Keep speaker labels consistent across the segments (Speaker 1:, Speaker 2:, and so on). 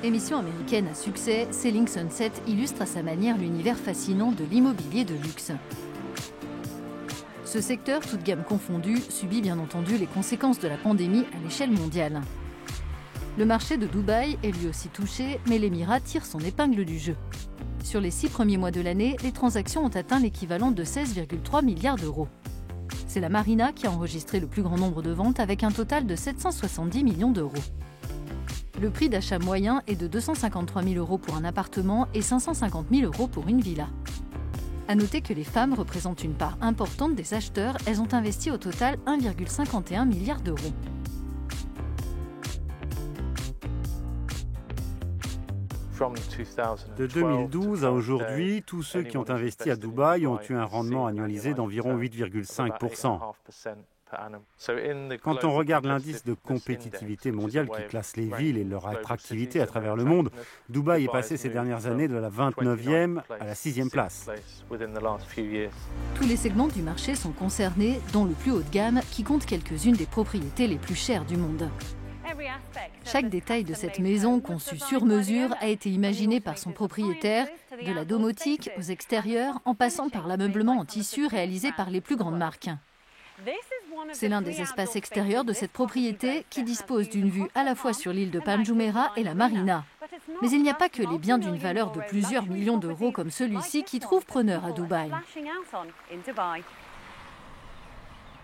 Speaker 1: Émission américaine à succès, Selling Sunset illustre à sa manière l'univers fascinant de l'immobilier de luxe. Ce secteur, toute gamme confondue, subit bien entendu les conséquences de la pandémie à l'échelle mondiale. Le marché de Dubaï est lui aussi touché, mais l'Émirat tire son épingle du jeu. Sur les 6 premiers mois de l'année, les transactions ont atteint l'équivalent de 16,3 milliards d'euros. C'est la Marina qui a enregistré le plus grand nombre de ventes avec un total de 770 millions d'euros. Le prix d'achat moyen est de 253 000 euros pour un appartement et 550 000 euros pour une villa. À noter que les femmes représentent une part importante des acheteurs, elles ont investi au total 1,51 milliard d'euros.
Speaker 2: De 2012 à aujourd'hui, tous ceux qui ont investi à Dubaï ont eu un rendement annualisé d'environ 8,5%. Quand on regarde l'indice de compétitivité mondiale qui classe les villes et leur attractivité à travers le monde, Dubaï est passé ces dernières années de la 29e à la 6e place.
Speaker 1: Tous les segments du marché sont concernés, dont le plus haut de gamme qui compte quelques-unes des propriétés les plus chères du monde. Chaque détail de cette maison, conçue sur mesure, a été imaginé par son propriétaire, de la domotique aux extérieurs, en passant par l'ameublement en tissu réalisé par les plus grandes marques. C'est l'un des espaces extérieurs de cette propriété qui dispose d'une vue à la fois sur l'île de Palm Jumeirah et la Marina. Mais il n'y a pas que les biens d'une valeur de plusieurs millions d'euros comme celui-ci qui trouvent preneur à Dubaï.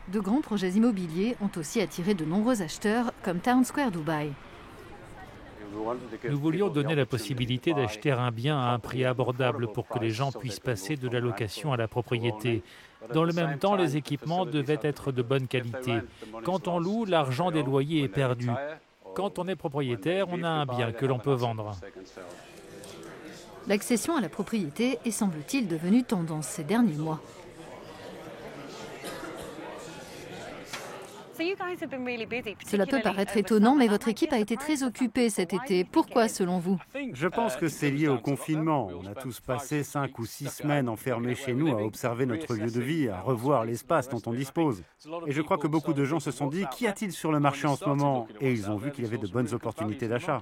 Speaker 1: De grands projets immobiliers ont aussi attiré de nombreux acheteurs, comme Town Square Dubaï.
Speaker 3: Nous voulions donner la possibilité d'acheter un bien à un prix abordable pour que les gens puissent passer de la location à la propriété. Dans le même temps, les équipements devaient être de bonne qualité. Quand on loue, l'argent des loyers est perdu. Quand on est propriétaire, on a un bien que l'on peut vendre.
Speaker 1: L'accession à la propriété est, semble-t-il, devenue tendance ces derniers mois. Cela peut paraître étonnant, mais votre équipe a été très occupée cet été. Pourquoi, selon vous?
Speaker 2: Je pense que c'est lié au confinement. On a tous passé 5 ou 6 semaines enfermés chez nous à observer notre lieu de vie, à revoir l'espace dont on dispose. Et je crois que beaucoup de gens se sont dit, qu'y a-t-il sur le marché en ce moment? Et ils ont vu qu'il y avait de bonnes opportunités d'achat.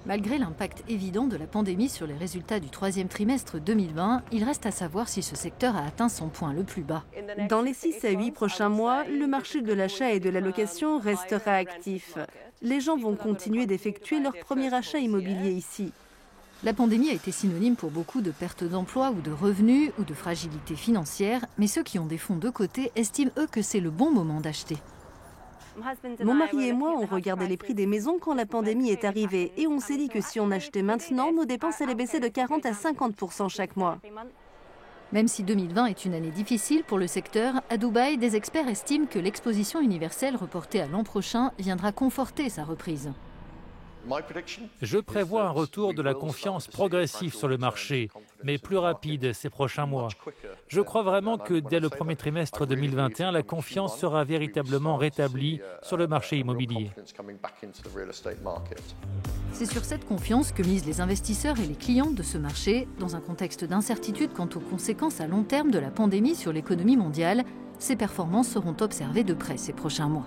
Speaker 1: Malgré l'impact évident de la pandémie sur les résultats du 3e trimestre 2020, il reste à savoir si ce secteur a atteint son point le plus bas.
Speaker 4: Dans les 6 à 8 prochains mois, le marché de l'achat et de la location restera actif. Les gens vont continuer d'effectuer leur premier achat immobilier ici.
Speaker 1: La pandémie a été synonyme pour beaucoup de perte d'emploi ou de revenus ou de fragilité financière, mais ceux qui ont des fonds de côté estiment eux que c'est le bon moment d'acheter.
Speaker 4: Mon mari et moi, on regardait les prix des maisons quand la pandémie est arrivée et on s'est dit que si on achetait maintenant, nos dépenses allaient baisser de 40 à 50% chaque mois.
Speaker 1: Même si 2020 est une année difficile pour le secteur, à Dubaï, des experts estiment que l'exposition universelle reportée à l'an prochain viendra conforter sa reprise.
Speaker 3: Je prévois un retour de la confiance progressive sur le marché, mais plus rapide ces prochains mois. Je crois vraiment que dès le premier trimestre 2021, la confiance sera véritablement rétablie sur le marché immobilier.
Speaker 1: C'est sur cette confiance que misent les investisseurs et les clients de ce marché. Dans un contexte d'incertitude quant aux conséquences à long terme de la pandémie sur l'économie mondiale, ces performances seront observées de près ces prochains mois.